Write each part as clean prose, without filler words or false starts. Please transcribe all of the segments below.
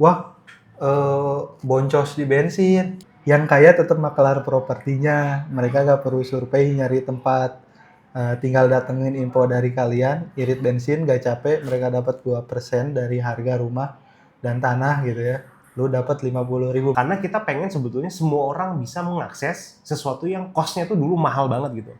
wah boncos di bensin. Yang kaya tetap makelar propertinya, mereka gak perlu survei nyari tempat. Tinggal datengin info dari kalian, irit bensin gak capek, mereka dapat 2% dari harga rumah dan tanah gitu ya. Lu dapat 50.000. Karena kita pengen sebetulnya semua orang bisa mengakses sesuatu yang cost-nya tuh dulu mahal banget gitu.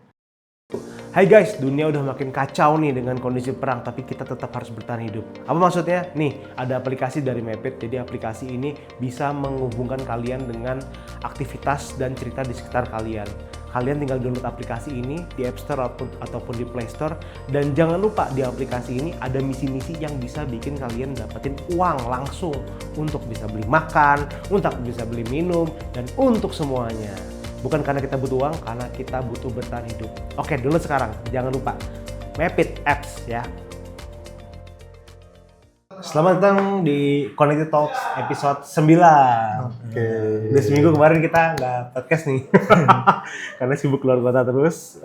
Hai guys, dunia udah makin kacau nih dengan kondisi perang, tapi kita tetap harus bertahan hidup. Apa maksudnya? Nih, ada aplikasi dari Mapit, jadi aplikasi ini bisa menghubungkan kalian dengan aktivitas dan cerita di sekitar kalian. Kalian tinggal download aplikasi ini di App Store ataupun di Play Store, dan jangan lupa di aplikasi ini ada misi-misi yang bisa bikin kalian dapetin uang langsung untuk bisa beli makan, untuk bisa beli minum, dan untuk semuanya. Bukan karena kita butuh uang, karena kita butuh bertahan hidup. Oke, download sekarang. Jangan lupa. Mapit Apps ya. Selamat datang di Connected Talks episode 9. Oke. Udah seminggu kemarin kita nggak podcast nih. Karena sibuk keluar kota terus.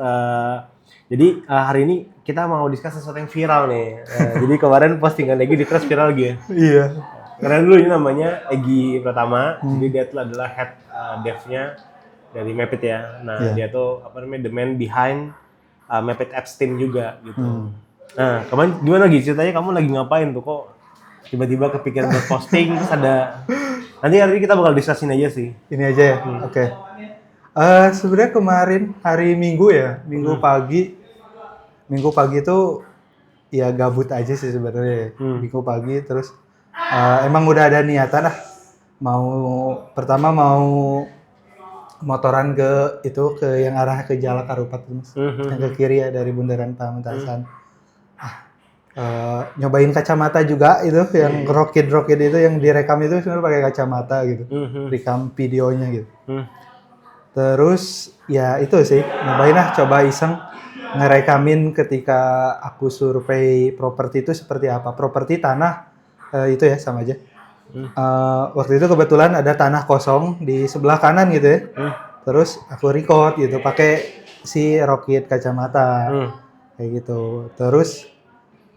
Jadi hari ini kita mau discuss sesuatu yang viral nih. Jadi kemarin postingan Egi di Trust viral gitu. Iya. Karena dulu ini namanya Egi Pratama. Jadi dia tuh adalah head dev-nya dari Mapit ya. Nah, dia tuh the man behind Mapit Apps team juga gitu. Nah, kemarin gimana Gi? Ceritanya kamu lagi ngapain tuh kok tiba-tiba kepikiran buat posting terus ada nanti hari ini kita bakal diskusin aja sih. Ini aja ya. Oke. Sebenarnya kemarin hari Minggu ya, Minggu pagi tuh ya gabut aja sih sebenarnya. Minggu pagi terus emang udah ada niatan lah pertama mau motoran ke yang arah ke Jalak Harupat Mas. Yang ke kiri ya dari Bundaran Pamentasan. Nyobain kacamata juga itu yang rocket itu yang direkam itu sebenarnya pakai kacamata gitu. Rekam videonya gitu. Terus ya itu sih nyobain lah, coba iseng ngerekamin ketika aku survei properti itu seperti apa. Properti tanah itu ya sama aja. Waktu itu kebetulan ada tanah kosong di sebelah kanan gitu ya. Terus aku record gitu pakai si rocket kacamata kayak gitu. Terus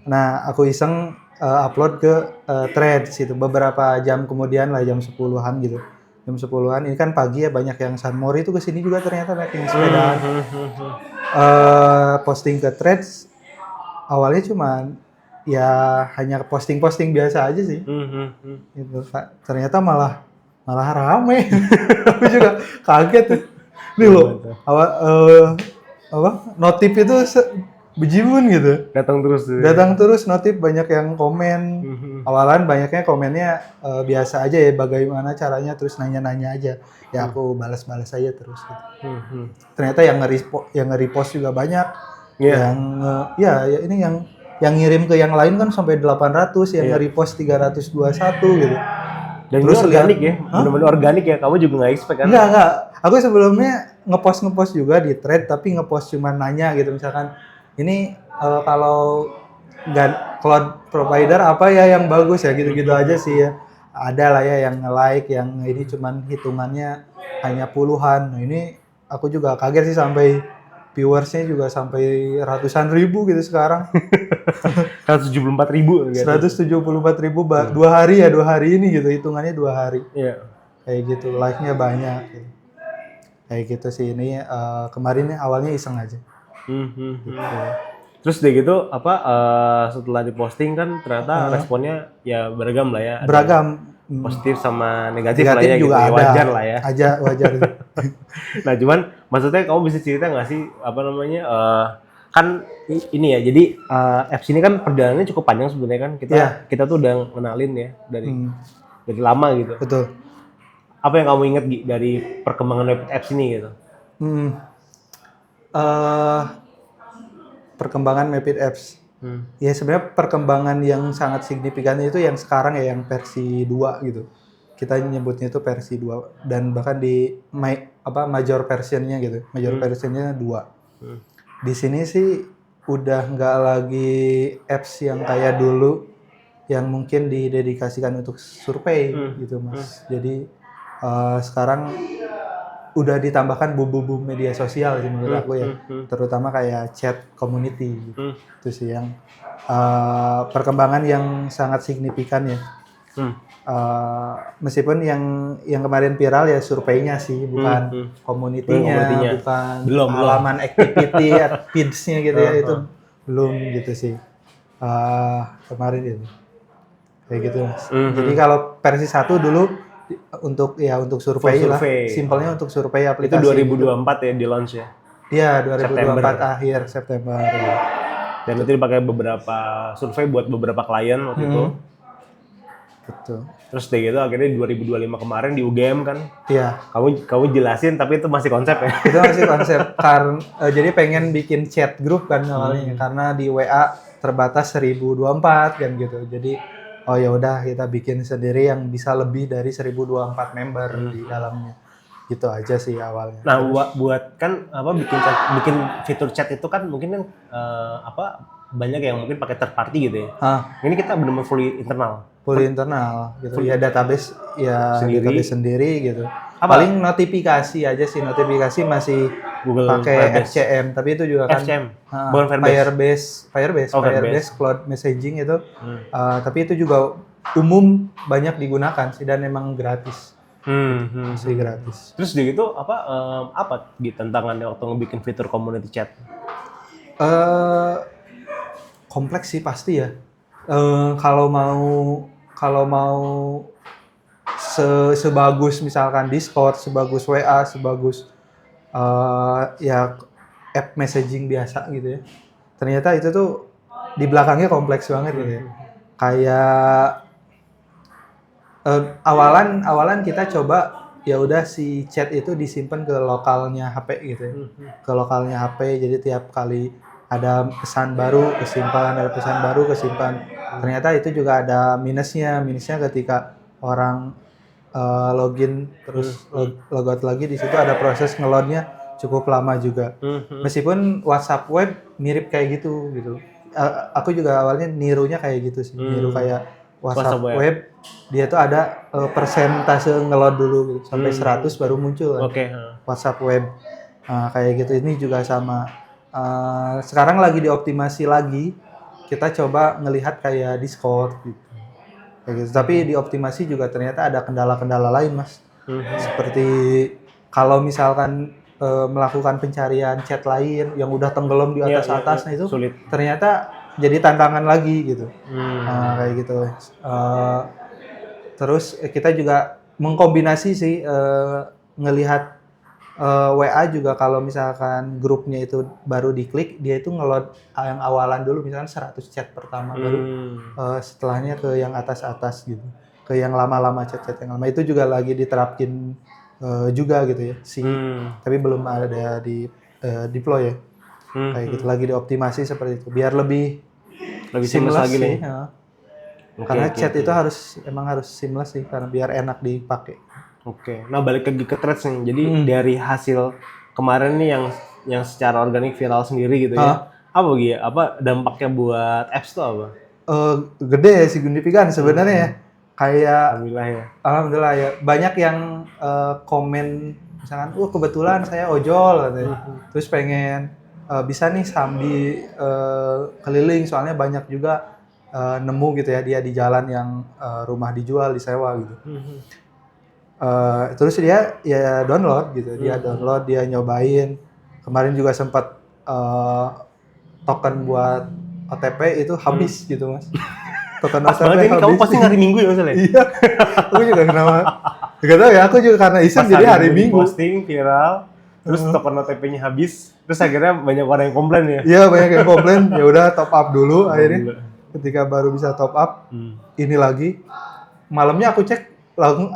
nah aku iseng upload ke threads itu beberapa jam kemudian lah, jam 10-an gitu. Jam 10-an ini kan pagi ya, banyak yang San Mori itu kesini juga ternyata naik sepedaan. Posting ke threads awalnya cuman ya hanya posting biasa aja sih. Gitu, ternyata malah rame. Aku juga kaget. Nih loh, notif itu bejimun gitu. Datang terus notif, banyak yang komen. Awalan banyaknya komennya biasa aja ya, bagaimana caranya, terus nanya-nanya aja. Ya aku balas-balas aja terus gitu. Ternyata yang nge-repost juga banyak. Yang ini yang ngirim ke yang lain kan sampai 800, yang nge-repost 321 gitu. Dan terus organik ya, benar-benar organik ya, kamu juga nggak expect kan? Enggak. Aku sebelumnya ngepost juga di thread, tapi ngepost cuma nanya gitu, misalkan ini kalau cloud provider apa ya yang bagus ya, gitu-gitu aja sih ya. Ada lah ya yang nge-like, yang ini cuman hitungannya hanya puluhan. Nah ini aku juga kaget sih, sampai viewersnya juga sampai ratusan ribu gitu sekarang. 174.000 gitu. 174.000 2 hari ini gitu, hitungannya 2 hari. Iya. Kayak gitu, like-nya banyak gitu. Kayak gitu sih, ini kemarin awalnya iseng aja. Gitu. Terus deh gitu setelah diposting kan ternyata responnya ya beragam lah ya. Beragam. Positif sama negatif lah ya, juga gitu. Ada. Wajar lah ya. Wajar. Nah cuman maksudnya kamu bisa cerita nggak sih kan ini ya, jadi apps ini kan perjalanannya cukup panjang sebenarnya kan, kita tuh udah kenalin ya dari lama gitu. Betul. Apa yang kamu ingat dari perkembangan web apps ini gitu? Perkembangan Mapit Apps. Ya sebenarnya perkembangan yang sangat signifikan itu yang sekarang ya, yang versi 2 gitu. Kita nyebutnya itu versi 2, dan bahkan di major versionnya gitu. Major versionnya 2. Di sini sih udah nggak lagi apps yang kayak dulu yang mungkin didedikasikan untuk survei gitu Mas. Jadi sekarang udah ditambahkan bumbu-bumbu media sosial sih menurut aku ya, terutama kayak chat community gitu. Itu sih yang perkembangan yang sangat signifikan ya. meskipun yang kemarin viral ya surveinya sih, bukan community-nya, bukan belum. halaman activity feeds-nya gitu ya, itu belum gitu sih. Kemarin itu kayak gitu Mas. Jadi kalau versi 1 dulu untuk survei lah, simpelnya untuk survei aplikasi. Itu 2024 ya di launch ya? Iya, 2024 akhir September. Ya. Dan itu dipakai beberapa survei buat beberapa klien waktu itu. Betul. Terus dari gitu akhirnya 2025 kemarin di UGM kan? Iya. Kamu jelasin tapi itu masih konsep ya? Itu masih konsep. Jadi pengen bikin chat group kan awalnya, karena di WA terbatas 1024 kan gitu. Jadi oh ya udah kita bikin sendiri yang bisa lebih dari 1024 member di dalamnya. Gitu aja sih awalnya. Nah, buat kan bikin fitur chat itu kan mungkin kan banyak yang mungkin pakai third party gitu ya. Ini kita benar-benar fully internal. Fully internal gitu. Ya database database sendiri gitu. Paling notifikasi aja sih, notifikasi masih Google pakai FCM, tapi itu juga kan FCM. Firebase Cloud Messaging itu. Tapi itu juga umum banyak digunakan sih dan memang gratis. Masih gratis. Terus di gitu apa tantangannya waktu ngebikin fitur community chat? Kompleks sih pasti ya. Kalau mau sebagus misalkan Discord, sebagus WA, sebagus ya app messaging biasa gitu ya. Ternyata itu tuh di belakangnya kompleks banget gitu ya. Kayak awalan kita coba ya udah si chat itu disimpan ke lokalnya HP gitu ya. Ke lokalnya HP, jadi tiap kali ada pesan baru kesimpan, ada pesan baru kesimpan. Ternyata itu juga ada minusnya ketika orang login terus logout lagi, di situ ada proses ngeloadnya cukup lama juga. Meskipun WhatsApp web mirip kayak gitu. Aku juga awalnya nirunya kayak gitu sih, niru kayak WhatsApp web. Dia tuh ada persentase ngeload dulu gitu, sampai 100 baru muncul kan. WhatsApp web. Kayak gitu, ini juga sama. Sekarang lagi dioptimasi lagi, kita coba ngelihat kayak Discord gitu. Kayak gitu. Tapi dioptimasi juga ternyata ada kendala-kendala lain Mas. Seperti kalau misalkan melakukan pencarian chat lain yang udah tenggelam di atas nah itu sulit. Ternyata jadi tantangan lagi gitu. Kayak gitu. Terus kita juga mengkombinasi sih, ngelihat WA juga kalau misalkan grupnya itu baru diklik, dia itu ngeload yang awalan dulu, misalkan 100 chat pertama, baru setelahnya ke yang atas-atas gitu, ke yang lama-lama, chat-chat yang lama. Itu juga lagi diterapin juga gitu ya tapi belum ada di deploy ya. Kayak gitu, lagi dioptimasi seperti itu biar lebih seamless lagi nih. Karena chat itu harus seamless sih, karena biar enak dipakai. Nah balik lagi ke threads nih. Jadi dari hasil kemarin nih yang secara organik viral sendiri gitu ya. Apa dampaknya buat apps tuh apa? Gede ya, signifikan sebenarnya ya. Kayak Alhamdulillah ya. Banyak yang komen misalkan, kebetulan saya ojol katanya. Terus pengen bisa nih sambil keliling, soalnya banyak juga nemu gitu ya dia di jalan yang rumah dijual, disewa gitu. Terus dia ya download gitu, dia nyobain. Kemarin juga sempat token buat OTP itu habis gitu Mas. Token OTP habis. Kamu pasti hari Minggu ya masalah? Iya, aku juga kenapa? Gak tau ya, aku juga karena iseng jadi hari Minggu. Posting viral, terus token OTP-nya habis, terus akhirnya banyak orang yang komplain ya? Iya, banyak yang komplain. Ya udah top up dulu akhirnya. Ketika baru bisa top up, ini lagi. Malamnya aku cek langsung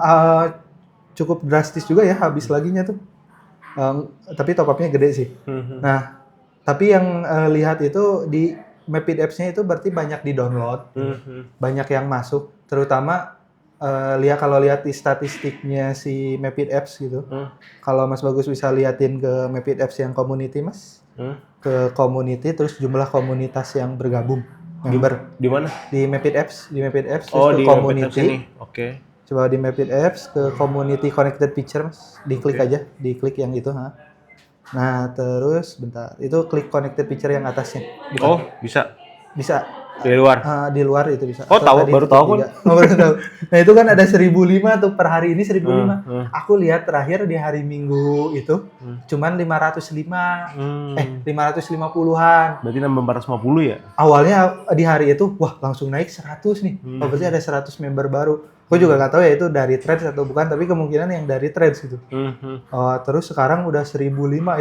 cukup drastis juga ya, habis laginya tuh. Tapi top up-nya gede sih. Nah, tapi yang lihat itu di Mapit Apps-nya itu berarti banyak di-download. Banyak yang masuk, terutama kalau lihat di statistiknya si Mapit Apps gitu. Kalau Mas Bagus bisa liatin ke Mapit Apps yang community Mas. Ke community, terus jumlah komunitas yang bergabung. Member. Di mana? Di Mapit Apps, terus ke di community. Oke. Coba di Mapit Apps ke community connected picture Mas, diklik aja, diklik yang itu. Nah terus bentar, itu klik connected picture yang atasnya. Bukan? Bisa. Dari luar. Di luar itu bisa. Oh, tahu, baru tahu kan. Oh, baru tahu. Nah, itu kan ada 1.005 tuh per hari ini 1.005. Aku lihat terakhir di hari Minggu itu cuman 505. 550-an. Berarti nambah 450 ya? Awalnya di hari itu wah langsung naik 100 nih. Oh, berarti ada 100 member baru. Aku juga nggak tahu ya itu dari Threads atau bukan, tapi kemungkinan yang dari Threads gitu. Terus sekarang udah 1.005,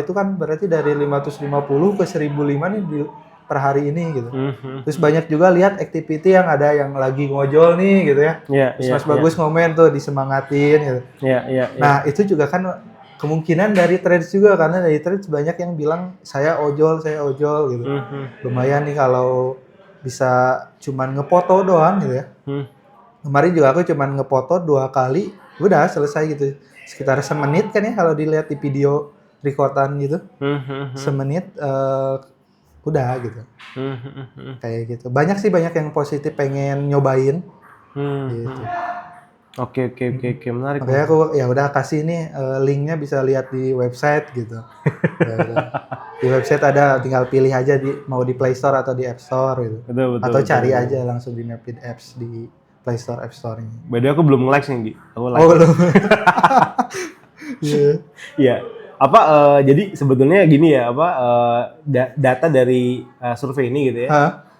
itu kan berarti dari 550 ke 1.005 nih per hari ini gitu. Terus banyak juga lihat activity yang ada yang lagi ngojol nih gitu ya. Terus Mas Bagus ngomen tuh disemangatin gitu. Nah itu juga kan kemungkinan dari Threads juga, karena dari Threads banyak yang bilang saya ojol gitu. Lumayan nih kalau bisa cuman ngefoto doang gitu ya. Kemarin juga aku cuman ngefoto 2 kali, udah selesai gitu. Sekitar semenit kan ya kalau dilihat di video recordan gitu. Semenit udah gitu. Kayak gitu. Banyak yang positif pengen nyobain. Gitu. Oke, menarik. Makanya aku ya udah kasih nih linknya, bisa lihat di website gitu. Di website ada, tinggal pilih aja mau di Play Store atau di App Store gitu. Atau cari aja langsung di Mapit Apps di Play Store, App Store ini. By the way, aku belum like nih, Di. Aku like. Oh, belum. Iya. Jadi sebetulnya gini ya, data dari survei ini gitu ya.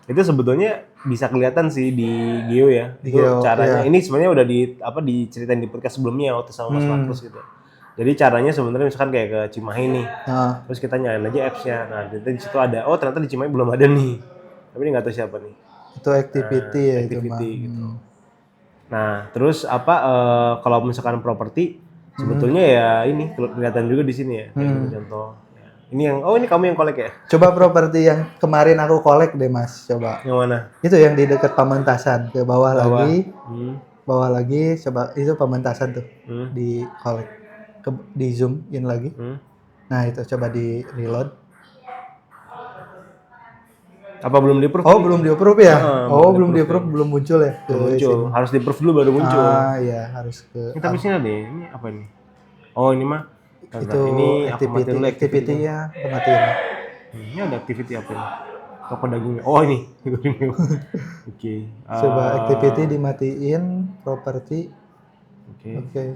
Itu sebetulnya bisa kelihatan sih di Geo ya. Itu caranya. Ini sebenarnya udah diceritain di podcast sebelumnya waktu sama Mas Markus gitu. Jadi caranya sebenarnya misalkan kayak ke Cimahi nih. Terus kita nyalain aja apps-nya. Nah, di situ ada, ternyata di Cimahi belum ada nih. Tapi ini nggak tahu siapa nih. Itu activity ya, activity gitu. Nah, terus kalau misalkan properti sebetulnya ya ini kelihatan juga di sini ya. Contoh. Ya. Ini ini kamu yang kolek ya? Coba properti yang kemarin aku kolek deh, Mas. Coba. Yang mana? Itu yang di dekat Pamentasan, ke bawah lagi. Bawah lagi, coba itu Pamentasan tuh. Di kolek. Di zoom in lagi. Nah, itu coba di reload. Apa belum di-approve? Oh, belum di-approve ya? Belum di-approve, belum muncul ya? Belum muncul. Harus di-approve dulu baru muncul. Iya, harus ke... Tapi sini deh, ini apa ini? Oh, ini mah. Itu ini activity-nya pematiin. Ini ada activity apa ini? Toko dagingnya. Oh, ini. Oke. Coba activity dimatiin, properti. Oke.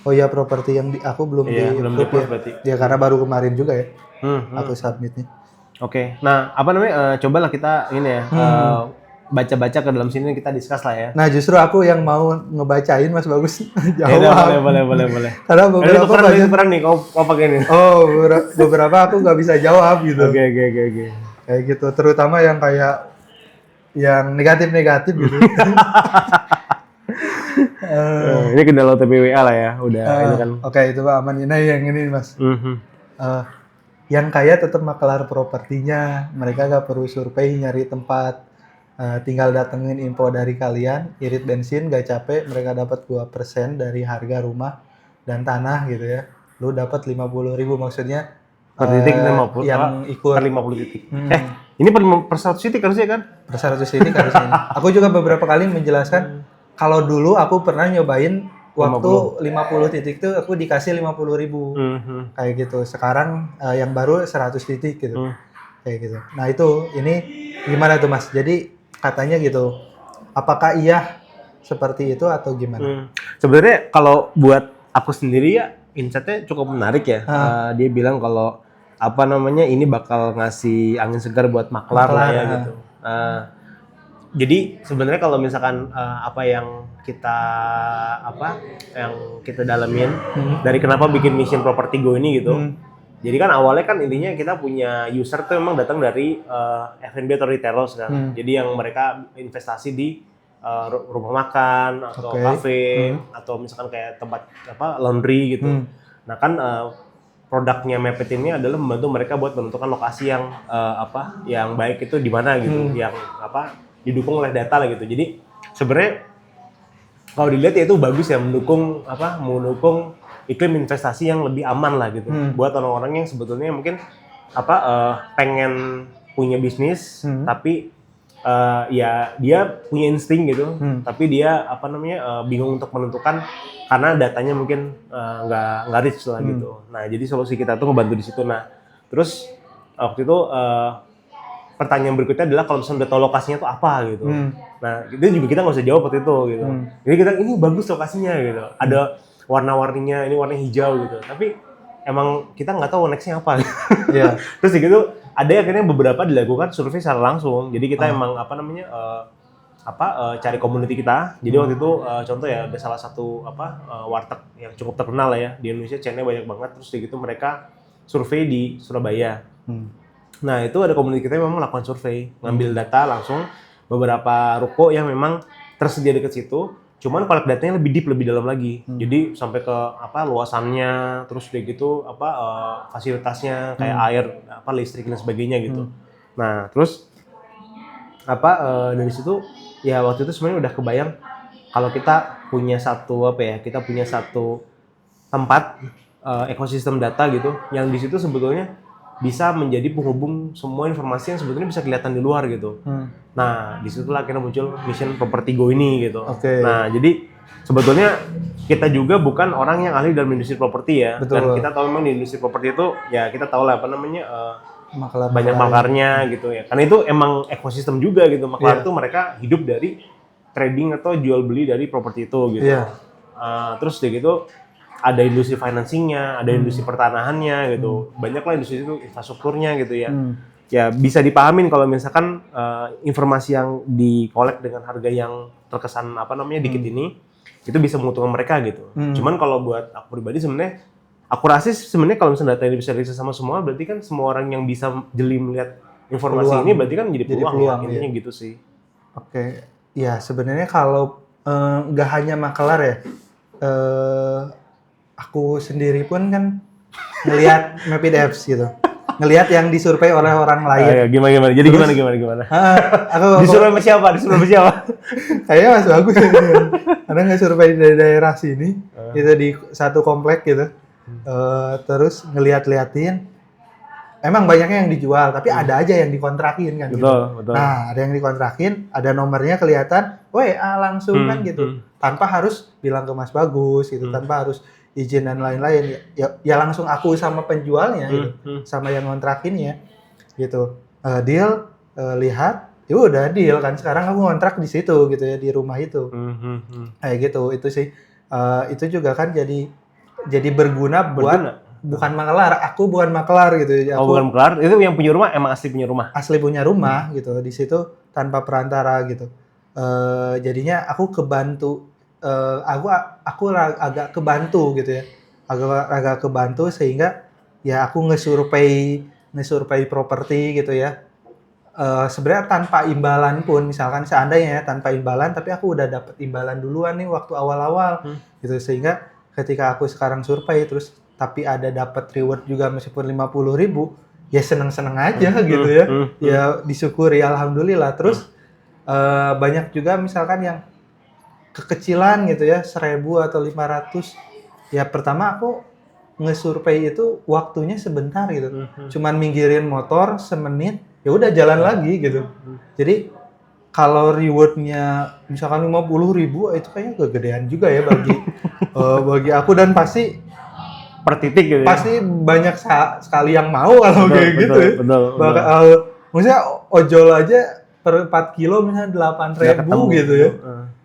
Oh ya, properti yang aku belum di-approve berarti. Ya, karena baru kemarin juga ya. Aku submitnya. Oke, nah cobalah kita ini ya, baca-baca ke dalam sini, kita discuss lah ya. Nah justru aku yang mau ngebacain, Mas Bagus jawab. Ya, boleh. Karena beberapa peran nih, kau pakai ini. Oh, beberapa aku nggak bisa jawab gitu. Oke. Kayak gitu, terutama yang kayak yang negatif gitu. Ini kendala TPWA lah ya, udah ini kan. Oke, itu aman. Ini yang ini, Mas. Yang kaya tetap makelar propertinya, mereka gak perlu survei nyari tempat, tinggal datengin info dari kalian, irit bensin gak capek, mereka dapat 2% dari harga rumah dan tanah gitu ya. Lu dapat 50.000, maksudnya per titik 50 yang ikut per 50 titik. Ini per 100 titik harusnya kan? Per 100 titik harusnya. Aku juga beberapa kali menjelaskan, kalau dulu aku pernah nyobain waktu 50 titik tuh aku dikasih 50.000 kayak gitu. Sekarang yang baru 100 titik gitu. Kayak gitu. Nah itu, ini gimana tuh Mas? Jadi katanya gitu, apakah iya seperti itu atau gimana? Sebenarnya kalau buat aku sendiri ya, insight-nya cukup menarik ya. Dia bilang kalau ini bakal ngasih angin segar buat maklar lah ya gitu. Jadi sebenarnya kalau misalkan yang kita dalamin dari kenapa bikin Mission Property Go ini gitu. Jadi kan awalnya kan intinya kita punya user tuh memang datang dari F&B atau retailers kan. Jadi yang mereka investasi di rumah makan atau kafe atau misalkan kayak tempat laundry gitu. Nah kan produknya Mapit ini adalah membantu mereka buat menentukan lokasi yang yang baik itu di mana gitu, yang didukung oleh data lah gitu. Jadi sebenarnya kalau dilihat ya itu bagus ya, mendukung iklim investasi yang lebih aman lah gitu. Buat orang-orang yang sebetulnya mungkin pengen punya bisnis tapi ya dia punya insting gitu, tapi dia bingung untuk menentukan karena datanya mungkin nggak rich lah gitu. Nah jadi solusi kita tuh ngebantu di situ. Nah terus waktu itu pertanyaan berikutnya adalah kalau misalnya udah tahu lokasinya tuh apa gitu. Nah itu juga kita nggak usah jawab waktu itu gitu. Jadi kita ini bagus lokasinya gitu. Ada warna-warninya, ini warna hijau gitu. Tapi emang kita nggak tahu nextnya apa. Iya. Terus gitu ada akhirnya beberapa dilakukan survei secara langsung. Jadi kita emang cari community kita. Jadi waktu itu contoh ya ada salah satu warteg yang cukup terkenal lah ya di Indonesia, chainnya banyak banget. Terus gitu mereka survei di Surabaya. Nah itu ada community kita yang memang melakukan survei, ngambil data langsung beberapa ruko yang memang tersedia dekat situ. Cuman collect datanya lebih deep, lebih dalam lagi. Jadi sampai ke luasannya, terus udah gitu fasilitasnya kayak air, listrik dan sebagainya gitu. Nah, terus dari situ ya waktu itu sebenarnya udah kebayang kalau kita punya satu tempat ekosistem data gitu yang di situ sebetulnya bisa menjadi penghubung semua informasi yang sebetulnya bisa kelihatan di luar gitu. Nah, disitulah akhirnya muncul Mission Property Go ini gitu. Nah, jadi sebetulnya kita juga bukan orang yang ahli dalam industri properti ya. Betul. Dan kita tahu memang di industri properti itu ya kita tahu lah Maklar banyak makarnya gitu ya. Karena itu emang ekosistem juga gitu. Maklar itu mereka hidup dari trading atau jual beli dari properti itu gitu. Terus kayak gitu ada industri financingnya, ada industri pertanahannya gitu, banyak lah industri itu infrastrukturnya gitu ya. Ya bisa dipahamin kalau misalkan informasi yang dikolek dengan harga yang terkesan dikit ini, itu bisa menguntungkan mereka gitu. Cuman kalau buat aku pribadi sebenarnya akurasi sebenarnya kalau misalnya data ini bisa diakses sama semua, berarti kan semua orang yang bisa jeli melihat informasi ini berarti kan menjadi peluang ya, intinya gitu sih. Ya sebenarnya kalau nggak hanya makelar ya. Aku sendiri pun kan ngelihat Mapid Apps gitu, ngelihat yang disurvei oleh orang lain. Gimana? Jadi terus, gimana? Disurvei sama siapa? Kayaknya Mas Bagus ya. Karena nggak survei dari daerah sini, itu di satu komplek gitu. Terus ngelihat-liatin, emang banyaknya yang dijual, tapi ada aja yang dikontrakin kan. Betul. Nah, ada yang dikontrakin, ada nomornya kelihatan, WA langsung kan gitu, tanpa harus bilang ke Mas Bagus gitu, tanpa harus izin dan lain-lain, ya langsung aku sama penjualnya gitu, sama yang ngontrakinnya gitu, deal, lihat, ya udah deal kan, sekarang aku ngontrak di situ gitu ya, di rumah itu, kayak gitu, itu sih, itu juga kan jadi berguna buat bukan makelar, aku bukan makelar gitu, aku bukan makelar, itu yang punya rumah emang asli punya rumah gitu, di situ tanpa perantara gitu, jadinya aku kebantu. Aku agak kebantu gitu ya, agak kebantu sehingga ya aku ngesurvei properti gitu ya, sebenarnya tanpa imbalan pun, misalkan seandainya ya tanpa imbalan, tapi aku udah dapet imbalan duluan nih waktu awal-awal gitu, sehingga ketika aku sekarang survei terus tapi ada dapat reward juga meskipun 50.000, ya seneng-seneng aja gitu ya, ya disyukuri, alhamdulillah. Terus banyak juga misalkan yang kekecilan gitu ya, 1.000 atau 500. Ya pertama aku ngesurvei itu waktunya sebentar gitu. Cuman minggirin motor semenit, ya udah jalan lagi gitu. Jadi kalau rewardnya misalkan 50.000, itu kayaknya kegedean juga ya bagi bagi aku, dan pasti per titik gitu. Pasti banyak sekali yang mau kalau kayak gitu ya. Maksudnya ojol aja per 4 kilo misalnya 8.000 gitu ya.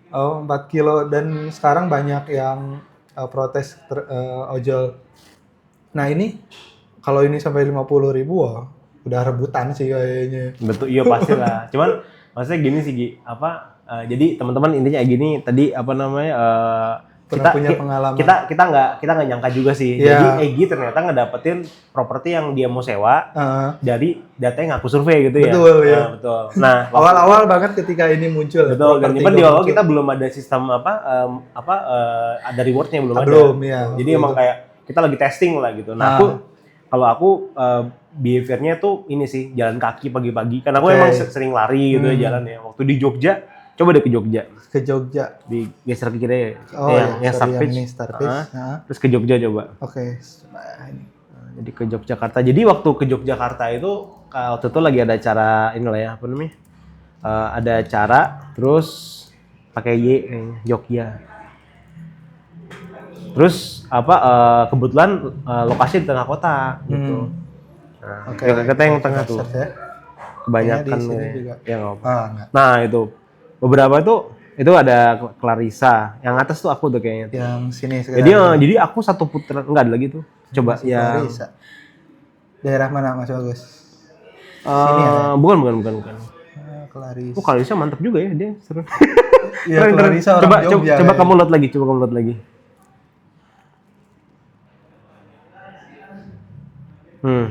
4 kilo, dan sekarang banyak yang protes ojol. Nah ini kalau ini sampai 50.000, wah udah rebutan sih kayaknya. Betul, iya pastilah. Cuman maksudnya gini sih Gi, jadi teman-teman intinya gini tadi kita punya pengalaman. Kita nggak nyangka juga sih. Yeah. Jadi Egy ternyata ngedapetin properti yang dia mau sewa dari data yang aku survei gitu ya. Betul ya. Betul. Nah, awal-awal banget ketika ini muncul. Betul. Dan di awal kita belum ada sistem ada rewardnya belum ada. Belum ya. Jadi emang kayak kita lagi testing lah gitu. Nah, kalau aku behaviornya tuh ini sih jalan kaki pagi-pagi. Karena aku emang sering lari gitu ya jalan ya. Waktu di Jogja, coba deh ke Jogja. Digeser ke kiri yang start page. Terus ke Jogja coba. Jadi ke Yogyakarta. Jadi waktu ke Yogyakarta itu waktu itu lagi ada acara inilah ya, ada acara terus pakai Y Jogja. Terus kebetulan lokasi di tengah kota gitu. Nah, Yogyakarta yang tengah tuh. kebanyakan di sini juga. ya nggak apa. Enggak. Nah itu beberapa itu ada Clarissa, yang atas tuh aku tuh kayaknya. Yang sini sekitar. Jadi aku satu putaran enggak ada lagi tuh. Coba yang Clarissa. Daerah mana Mas Bagus? sini ya? Bukan. Clarissa. Oh, Clarissa mantap juga ya dia. Seru. Iya, Clarissa orang Jogja. Coba kamu load lagi.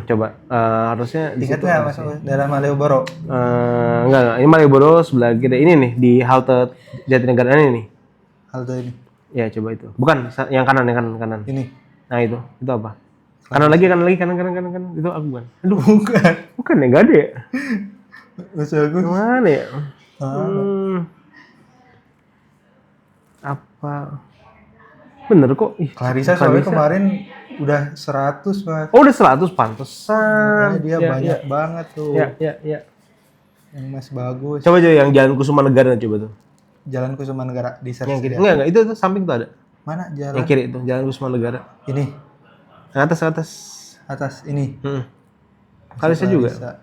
Coba harusnya di Ingat situ. nggak Mas Bagus? Daerah Malioboro. Enggak. Ini Malioboro sebelah kiri. Ini nih di halte Jatinegara ini nih. Halte ini. Ya, coba itu. Bukan yang kanan. Ini. Nah, itu apa? Kanan lagi. Itu aku bukan. Aduh, bukan ya, enggak ada ya. Mas Bagus. Gimana ya? Apa? Bener kok. Clarissa soalnya kemarin udah 100 Mas. Oh, udah 100 pantesan. Nah, dia banyak banget tuh. Ya. Yang Mas Bagus. Coba aja yang Jalan Kusumanegara coba tuh. Jalan Kusumanegara di search. Yang kiri. Enggak, itu tuh samping tuh ada. Mana jalan? Yang kiri itu, Jalan Kusumanegara. Ini. Yang atas. Atas ini. Clarissa juga.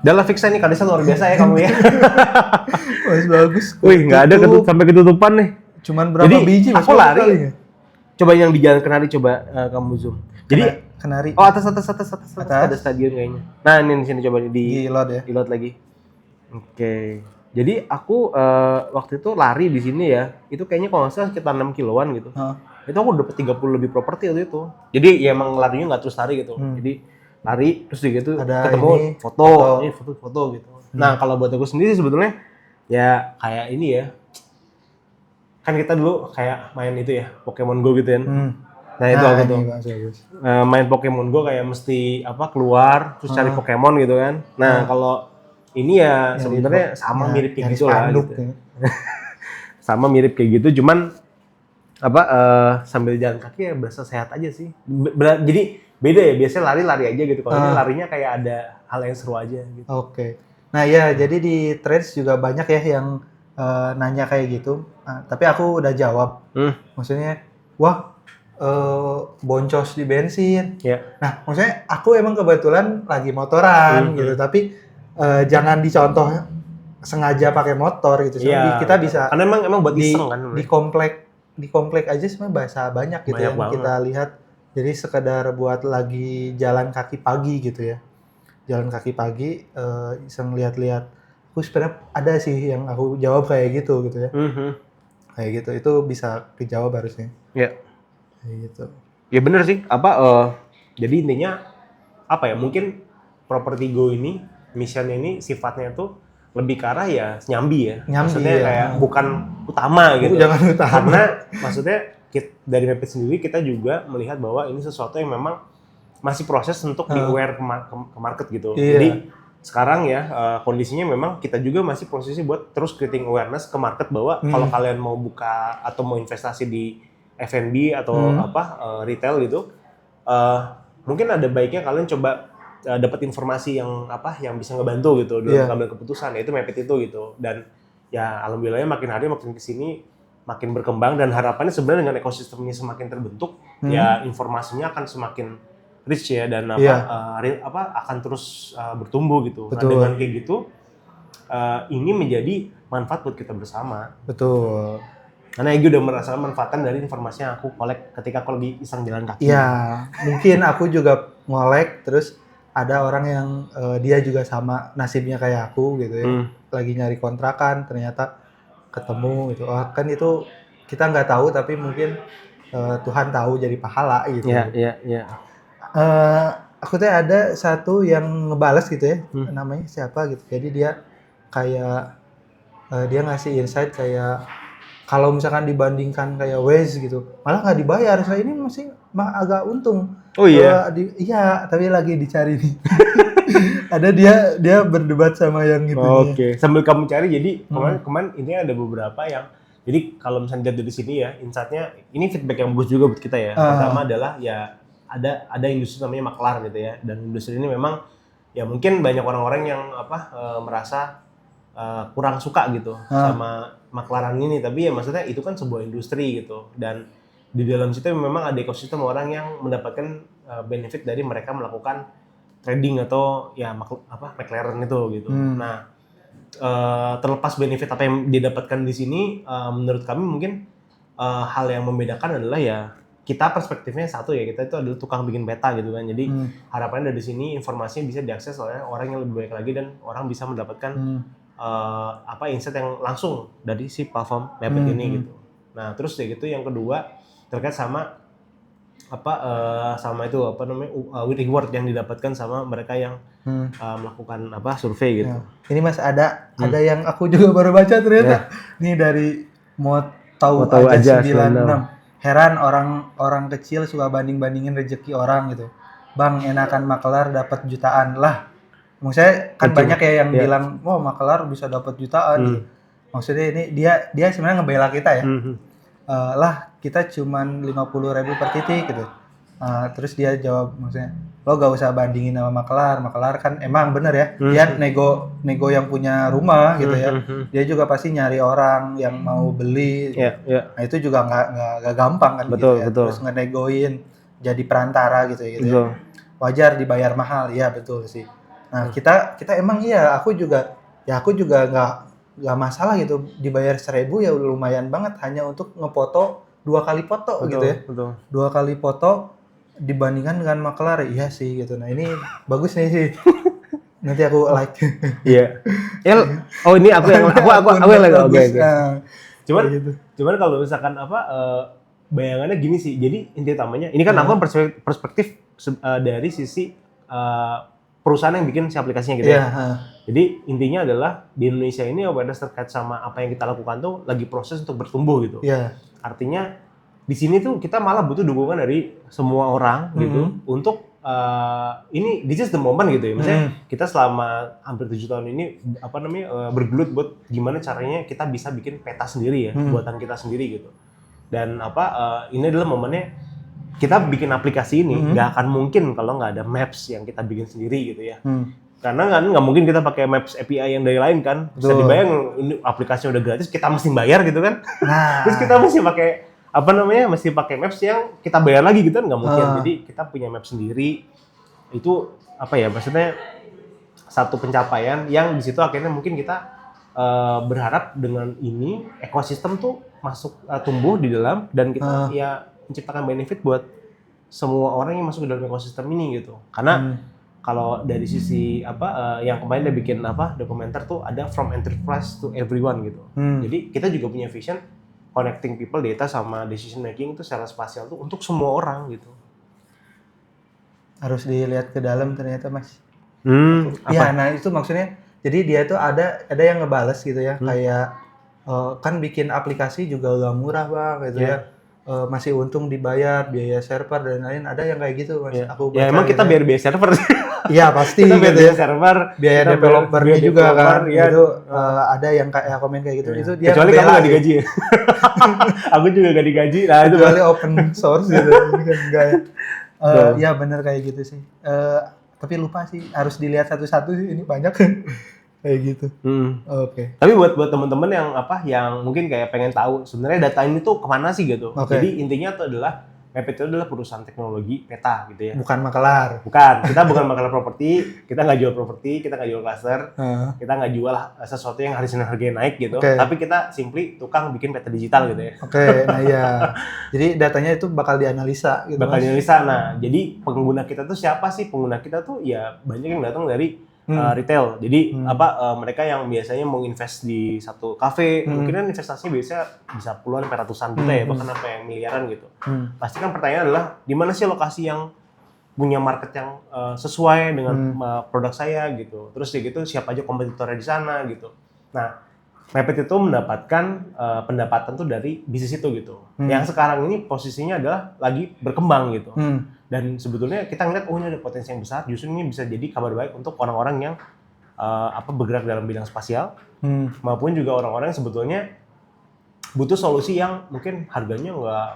Dahlah Fixa ini Clarissa luar biasa ya kamu ya. Mas Bagus. Wih, nggak ada sampai ketutupan nih. Cuman berapa Jadi, biji Mas? Aku lari. Coba yang di Jalan Kenari coba kamu zoom. Jadi Kenari. Oh, atas ada stadion kayaknya. Nah, ini di sini coba Di load ya. Di load lagi. Oke. Jadi aku waktu itu lari di sini ya. Itu kayaknya kalau nggak salah sekitar 6 kiloan gitu. Itu aku dapet 30 lebih properti waktu itu. Jadi ya emang larinya nggak terus lari gitu. Jadi lari terus gitu ada ketemu foto gitu. Nah, kalau buat aku sendiri sebetulnya ya kayak ini ya. Kan kita dulu kayak main itu ya, Pokemon Go gitu kan. Nah, itu aku tuh. Main Pokemon Go kayak mesti keluar terus cari Pokemon gitu kan. Nah, kalau ini ya sebenarnya sama mirip kayak gitu lah gitu. Sama mirip kayak gitu, cuman sambil jalan kaki ya berasa sehat aja sih. Jadi beda ya, biasanya lari aja gitu. Kalau ini larinya kayak ada hal yang seru aja gitu. Oke. Nah ya, jadi di Threads juga banyak ya yang nanya kayak gitu. Tapi aku udah jawab. Maksudnya, wah boncos di bensin. Yeah. Nah, maksudnya aku emang kebetulan lagi motoran gitu, tapi jangan dicontoh sengaja pakai motor gitu. Yeah, kita bisa. Karena emang buat iseng kan. Di komplek aja sebenarnya bahasa banyak gitu yang kita lihat. Jadi sekedar buat lagi jalan kaki pagi gitu ya. Jalan kaki pagi, iseng lihat-lihat. Aku sebenarnya ada sih yang aku jawab kayak gitu ya. Kayak gitu, itu bisa dijawab harusnya. Iya. Kayak gitu. Ya bener sih, jadi intinya mungkin Property Go ini, missionnya ini sifatnya tuh lebih ke arah ya nyambi ya. Maksudnya ya. Kayak bukan utama gitu. Jangan utama. Karena maksudnya dari Mapit sendiri kita juga melihat bahwa ini sesuatu yang memang masih proses untuk di-aware ke market gitu. Iya. Jadi sekarang ya kondisinya memang kita juga masih prosesnya buat terus creating awareness ke market bahwa kalau kalian mau buka atau mau investasi di F&B atau retail gitu, mungkin ada baiknya kalian coba dapat informasi yang bisa ngebantu gitu dalam mengambil keputusan, yaitu Mapit itu gitu. Dan ya alhamdulillahnya makin hari makin kesini makin berkembang, dan harapannya sebenarnya dengan ekosistemnya semakin terbentuk, ya informasinya akan semakin rich ya, dan akan terus bertumbuh gitu. Betul. Nah, dengan kayak gitu ini menjadi manfaat buat kita bersama. Betul. Karena Egy udah merasakan manfaatan dari informasi yang aku kolek ketika aku lagi iseng jalan kaki. Iya, mungkin aku juga ngolek, terus ada orang yang dia juga sama nasibnya kayak aku gitu ya, lagi nyari kontrakan, ternyata ketemu gitu. Kan itu kita nggak tahu, tapi mungkin Tuhan tahu jadi pahala gitu. Iya. Aku tuh ada satu yang ngebales gitu ya, namanya siapa gitu. Jadi dia kayak dia ngasih insight kayak kalau misalkan dibandingkan kayak Waze gitu, malah nggak dibayar. Saya ini masih agak untung. Oh iya. Iya, tapi lagi dicari nih. Ada dia berdebat sama yang gitu. Oke. Sambil kamu cari, jadi kemarin ini ada beberapa yang, jadi kalau misalnya dari sini ya, insight-nya ini feedback yang bagus juga buat kita ya. Pertama adalah ya ada industri namanya maklar gitu ya, dan industri ini memang ya mungkin banyak orang-orang yang merasa kurang suka gitu sama maklaran ini, tapi ya maksudnya itu kan sebuah industri gitu, dan di dalam situ memang ada ekosistem orang yang mendapatkan benefit dari mereka melakukan trading atau ya McLaren itu gitu. Nah, terlepas benefit apa yang didapatkan di sini, menurut kami mungkin hal yang membedakan adalah ya kita perspektifnya satu ya, kita itu adalah tukang bikin peta gitu kan. Jadi harapannya dari sini informasinya bisa diakses oleh orang yang lebih baik lagi dan orang bisa mendapatkan insight yang langsung dari si platform Mapit ini gitu. Nah, terus ya gitu yang kedua terkait sama reward yang didapatkan sama mereka yang melakukan survei gitu. Ya. Ini Mas ada yang aku juga baru baca ternyata. Nih dari mau tahu aja 96. Heran orang kecil suka banding-bandingin rezeki orang gitu. Bang, enakan makelar dapat jutaan lah. Maksudnya kan banyak ya yang bilang, "Wah, makelar bisa dapat jutaan." Gitu. Maksudnya ini dia sebenarnya ngebela kita ya. Lah, kita cuman 50.000 per titik gitu. Terus dia jawab maksudnya, "Lo gak usah bandingin sama makelar kan emang bener ya, dia nego yang punya rumah gitu ya, dia juga pasti nyari orang yang mau beli, Nah itu juga nggak gampang kan gitu ya, terus ngenegoin jadi perantara gitu ya, wajar dibayar mahal, ya betul sih. Nah kita emang aku juga nggak masalah gitu, dibayar 1.000 ya lumayan banget hanya untuk ngefoto 2 kali foto gitu ya, 2 kali foto dibandingkan dengan makelar, iya sih gitu. Nah ini bagus nih sih. Nanti aku like. Iya. Ini aku yang like. Oke. Cuman kalau misalkan bayangannya gini sih. Jadi inti utamanya ini kan aku perspektif dari sisi perusahaan yang bikin si aplikasinya gitu ya. Jadi intinya adalah di Indonesia ini awareness terkait sama apa yang kita lakukan tuh lagi proses untuk bertumbuh gitu. Artinya di sini tuh kita malah butuh dukungan dari semua orang gitu untuk this is the moment gitu ya. Maksudnya kita selama hampir 7 tahun ini bergelut buat gimana caranya kita bisa bikin peta sendiri ya, buatan kita sendiri gitu. Dan ini adalah momennya kita bikin aplikasi ini nggak akan mungkin kalau nggak ada maps yang kita bikin sendiri gitu ya. Karena kan nggak mungkin kita pakai Maps API yang dari lain kan. Bisa dibayang ini aplikasinya udah gratis, kita mesti bayar gitu kan. Terus kita mesti pakai Maps yang kita bayar lagi gitu kan, nggak mungkin. Jadi kita punya Maps sendiri, itu maksudnya satu pencapaian yang di situ akhirnya mungkin kita berharap dengan ini ekosistem tuh tumbuh di dalam dan kita menciptakan benefit buat semua orang yang masuk ke dalam ekosistem ini gitu. Karena kalau dari sisi yang kemarin dia bikin dokumenter tuh ada from enterprise to everyone gitu. Jadi kita juga punya vision connecting people, data sama decision making itu secara spasial tuh untuk semua orang gitu. Harus dilihat ke dalam ternyata Mas. Nah itu maksudnya. Jadi dia tuh ada yang ngebales gitu ya, kayak kan bikin aplikasi juga gak murah Bang gitu ya. Masih untung dibayar biaya server dan lain-lain, ada yang kayak gitu Mas. Aku baca emang kita bayar biaya server. Iya pasti kita gitu biaya server, biaya developernya juga kan. Itu ada yang kayak komen kayak gitu. Itu dia kecuali kamu gak digaji. Aku juga gak digaji. Nah itu kecuali open source gitu. Enggak ya. Ya benar kayak gitu sih. Tapi lupa sih, harus dilihat satu-satu sih, ini banyak kayak gitu. Oke. Tapi buat teman-teman yang mungkin kayak pengen tahu sebenarnya data ini tuh kemana sih gitu. Jadi intinya tuh adalah Mapit itu adalah perusahaan teknologi peta gitu ya. Bukan makelar. Bukan, kita bukan makelar properti, kita nggak jual properti, kita nggak jual cluster, kita nggak jual sesuatu yang harusnya harganya naik gitu. Tapi kita simply tukang bikin peta digital gitu ya. Nah iya. Jadi datanya itu bakal dianalisa gitu. Nah, jadi pengguna kita tuh siapa sih? Pengguna kita tuh ya banyak yang datang dari retail. Jadi mereka yang biasanya mau invest di satu kafe, mungkin kan investasinya bisa puluhan sampai ratusan juta ya, bahkan sampai miliaran gitu. Pasti kan pertanyaan adalah di mana sih lokasi yang punya market yang sesuai dengan produk saya gitu. Terus ya gitu siapa aja kompetitornya di sana gitu. Nah, Mapit itu mendapatkan pendapatan tuh dari bisnis itu gitu. Yang sekarang ini posisinya adalah lagi berkembang gitu. Dan sebetulnya kita ngeliat ini ada potensi yang besar, justru ini bisa jadi kabar baik untuk orang-orang yang bergerak dalam bidang spasial, maupun juga orang-orang yang sebetulnya butuh solusi yang mungkin harganya nggak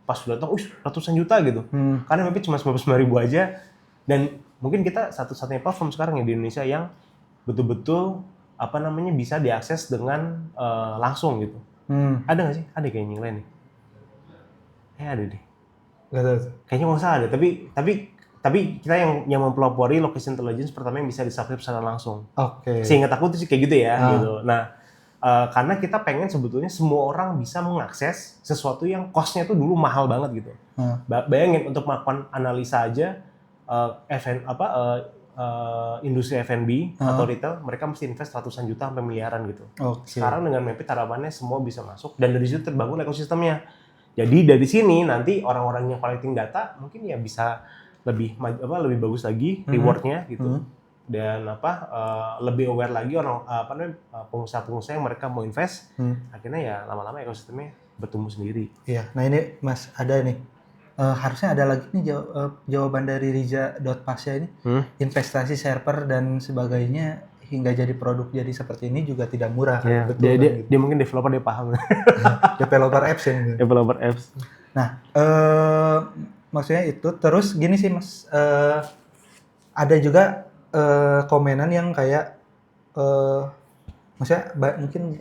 pas datang ratusan juta gitu. Karena Mapit cuma 99.000 aja, dan mungkin kita satu-satunya platform sekarang di Indonesia yang betul-betul bisa diakses dengan langsung gitu. Ada nggak sih? Ada kayaknya yang lain nih. Ada deh. Gak tahu. Kayaknya nggak usah ada, tapi Tapi kita yang mempelopori location intelligence pertama yang bisa disubscribe secara langsung. Oke. Seingat aku tuh sih kayak gitu ya, gitu. Nah, karena kita pengen sebetulnya semua orang bisa mengakses sesuatu yang cost-nya tuh dulu mahal banget gitu. Bayangin untuk melakukan analisa aja industri F&B atau retail, mereka mesti invest ratusan juta sampai miliaran gitu. Sekarang dengan Mapit harapannya semua bisa masuk dan dari situ terbangun ekosistemnya. Jadi dari sini nanti orang-orang yang collecting data mungkin ya bisa lebih bagus lagi rewardnya gitu. Dan lebih aware lagi orang pengusaha-pengusaha yang mereka mau invest. Akhirnya ya lama-lama ekosistemnya bertumbuh sendiri. Iya. Nah ini Mas ada nih. Harusnya ada lagi nih jawaban dari Riza.Pasya ini. Investasi server dan sebagainya hingga jadi produk jadi seperti ini juga tidak murah. Yeah. Betul dia, dia mungkin developer, dia paham. Developer apps ya. Gitu. Developer apps. Nah, maksudnya itu terus gini sih Mas. Ada juga komenan yang kayak maksudnya mungkin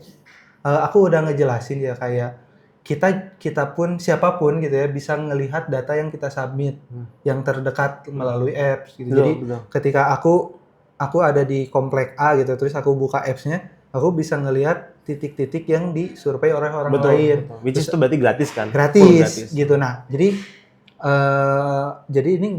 aku udah ngejelasin ya kayak kita pun siapapun gitu ya bisa ngelihat data yang kita submit yang terdekat melalui apps gitu. Jadi ketika aku ada di komplek A gitu terus aku buka apps-nya, aku bisa ngelihat titik-titik yang disurvei oleh orang lain. Which is itu berarti gratis kan? Gratis gitu. Nah, jadi ini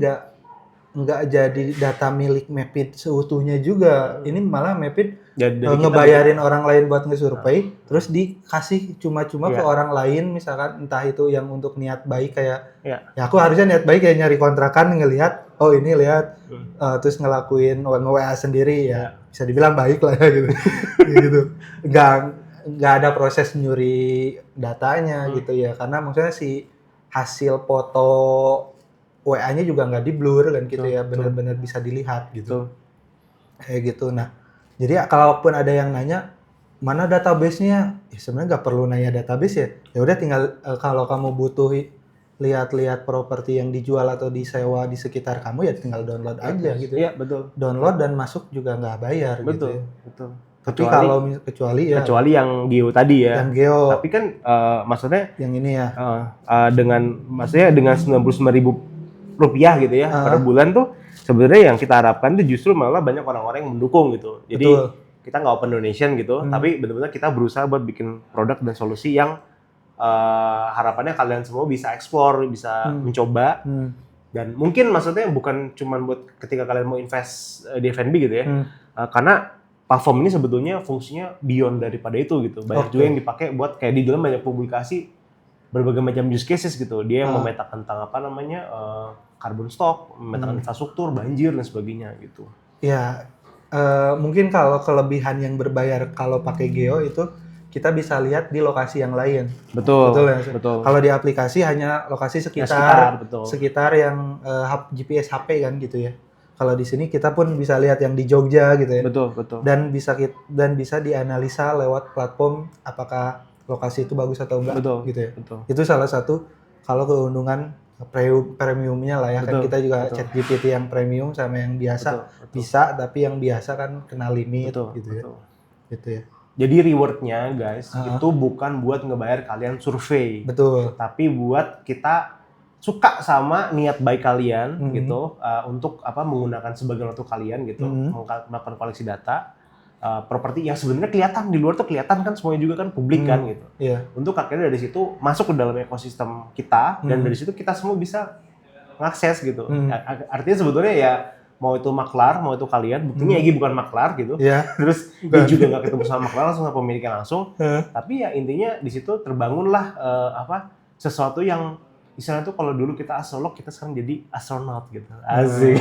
nggak jadi data milik Mapit seutuhnya juga. Ini malah Mapit ngebayarin orang lain buat ngesurvei, terus dikasih cuma-cuma ke orang lain, misalkan entah itu yang untuk niat baik kayak, ya aku harusnya niat baik kayak nyari kontrakan, ngelihat, oh ini lihat, terus ngelakuin nge-WA sendiri ya, bisa dibilang baik lah ya gitu. Gitu. Nggak ada proses nyuri datanya gitu ya, karena maksudnya si hasil foto WA-nya juga nggak di blur kan gitu ya, benar-benar bisa dilihat gitu. Kayak gitu. Nah, jadi kalaupun ada yang nanya mana database-nya, ya sebenarnya nggak perlu nanya database ya. Ya udah tinggal kalau kamu butuh lihat-lihat properti yang dijual atau disewa di sekitar kamu ya tinggal download aja gitu. Iya, betul. Download dan masuk juga nggak bayar gitu ya. Betul. Tapi kalau kecuali yang Geo tadi ya. Yang Geo. Tapi kan maksudnya yang ini ya. dengan 99.000 rupiah gitu ya per bulan tuh sebenarnya yang kita harapkan tuh justru malah banyak orang-orang yang mendukung gitu. Jadi kita nggak open donation gitu, tapi benar-benar kita berusaha buat bikin produk dan solusi yang harapannya kalian semua bisa explore, bisa mencoba. Dan mungkin maksudnya bukan cuma buat ketika kalian mau invest di F&B gitu ya, karena platform ini sebetulnya fungsinya beyond daripada itu gitu. Banyak juga yang dipakai buat kayak di dalam banyak publikasi berbagai macam use cases gitu. Dia yang memetakan tentang carbon stock, memetakan infrastruktur, banjir dan sebagainya gitu. Ya, mungkin kalau kelebihan yang berbayar kalau pakai Geo itu kita bisa lihat di lokasi yang lain. Betul ya. Kalau di aplikasi hanya lokasi sekitar yang GPS HP kan gitu ya. Kalau di sini kita pun bisa lihat yang di Jogja gitu ya. Betul. Dan bisa dianalisa lewat platform apakah lokasi itu bagus atau enggak gitu ya. Itu salah satu kalau keuntungan premiumnya lah ya. Kan kita juga ChatGPT yang premium sama yang biasa bisa, tapi yang biasa kan kena limit gitu ya. Jadi rewardnya guys itu bukan buat ngebayar kalian survei. Tapi buat kita suka sama niat baik kalian gitu untuk menggunakan sebagian waktu kalian gitu melakukan koleksi data properti yang sebenarnya kelihatan di luar tuh kelihatan kan semuanya juga kan publik kan gitu. Untuk akhirnya dari situ masuk ke dalam ekosistem kita dan dari situ kita semua bisa ngakses gitu. Artinya sebetulnya ya mau itu maklar, mau itu kalian, buktinya Egy bukan maklar gitu. Terus dia juga nggak ketemu sama maklar langsung sama pemiliknya langsung. Tapi ya intinya di situ terbangunlah sesuatu yang istilahnya tuh kalau dulu kita astrolog, kita sekarang jadi astronot gitu. Asik.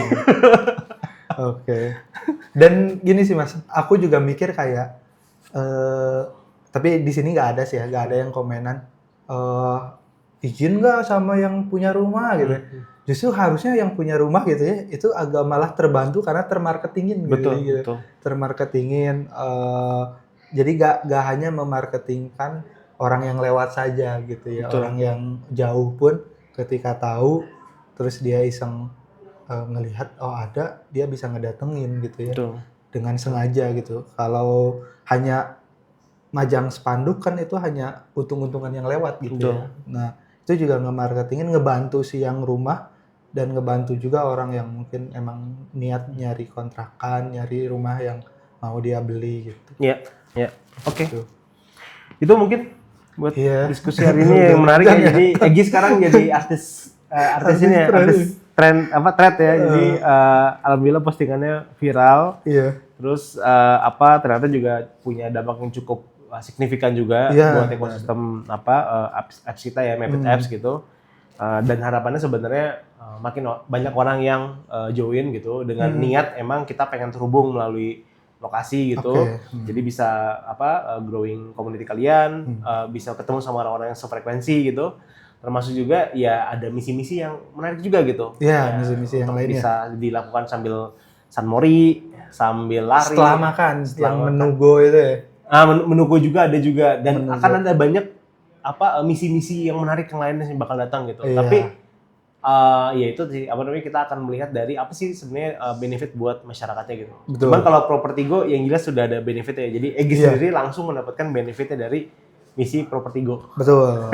Oke. Dan gini sih Mas, aku juga mikir kayak, tapi di sini nggak ada sih ya, nggak ada yang komenan izin nggak sama yang punya rumah gitu. Justru harusnya yang punya rumah gitu ya, itu agak malah terbantu karena termarketingin gitu. Betul. Termarketingin, jadi nggak hanya memarketingkan orang yang lewat saja gitu ya, orang yang jauh pun ketika tahu, terus dia iseng ngelihat ada, dia bisa ngedatengin gitu ya. Dengan sengaja gitu. Kalau hanya majang spanduk kan itu hanya untung-untungan yang lewat gitu ya. Nah, itu juga nge-marketingin, ngebantu si yang rumah dan ngebantu juga orang yang mungkin emang niat nyari kontrakan, nyari rumah yang mau dia beli gitu. Iya, iya. Oke. Gitu. Itu mungkin buat Iya. diskusi hari ini yang menarik ya. Jadi Egi sekarang jadi artis ini ya, artis thread ya. Jadi alhamdulillah postingannya viral. Iya. Terus ternyata juga punya dampak yang cukup signifikan juga buat ekosistem apps kita ya, Mapit Apps gitu. Dan harapannya sebenarnya makin banyak orang yang join gitu dengan niat emang kita pengen terhubung melalui lokasi gitu. Jadi bisa growing community kalian, bisa ketemu sama orang-orang yang sefrekuensi gitu. Termasuk juga ya ada misi-misi yang menarik juga gitu. Iya, misi-misi yang lainnya. Bisa dilakukan sambil sunmori, sambil lari. Setelah makan, yang menugo itu ya. Menugo juga ada juga dan akan ada banyak misi-misi yang menarik yang lainnya yang bakal datang gitu. Iya. Tapi ya itu sih kita akan melihat dari apa sih sebenarnya benefit buat masyarakatnya gitu. Betul. Cuman kalau Propertigo yang jelas sudah ada benefitnya. Jadi Egi sendiri langsung mendapatkan benefitnya dari misi Propertigo. Betul.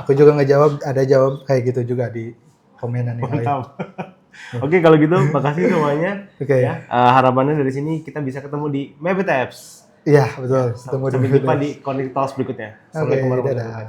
Aku juga ada jawab kayak gitu juga di komenan yang lain. Oke, kalau gitu makasih semuanya. Oke. Ya, harapannya dari sini kita bisa ketemu di Mapit Apps. Iya, betul. Sampai jumpa di Connect Talks berikutnya. Oke, dadah.